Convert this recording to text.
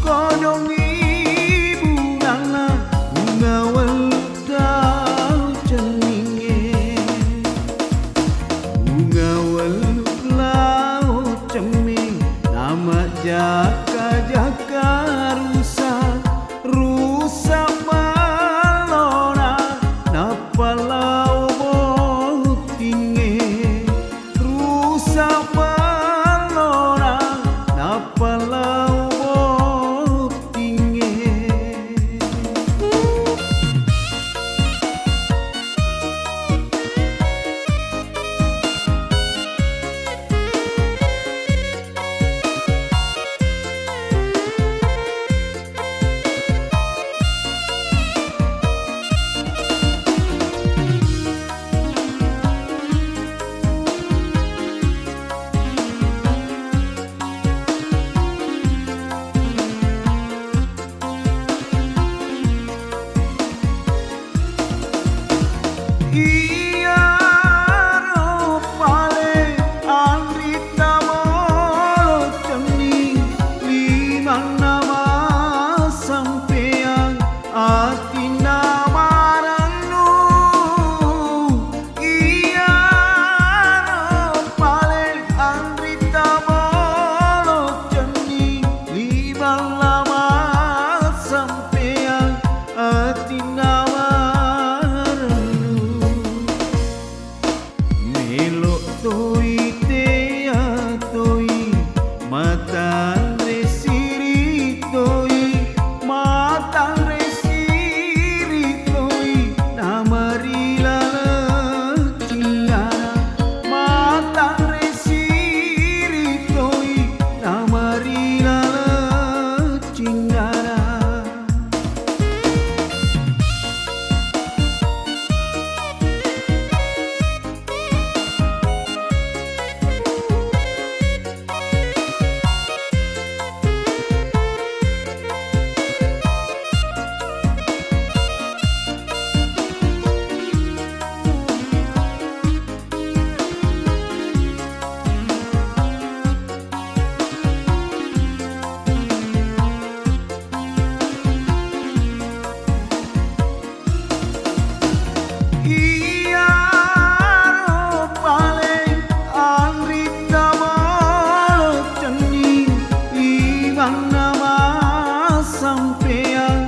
kodongi bungana bunga welau ceninge bunga welau ceming nama jaka jaka rusa malona napalau botinge rusa malona napalau botinge. Iya rupale andita molo cening liman nama sampean ati nama ranu. Iya rupale andita molo cening liman nama sampean ati nama elok toi tea toi matan resiri toi matan resiri toi namarila cingana matan resiri toi namarila cingana. Iya rupale andita molo cening liman nama sampean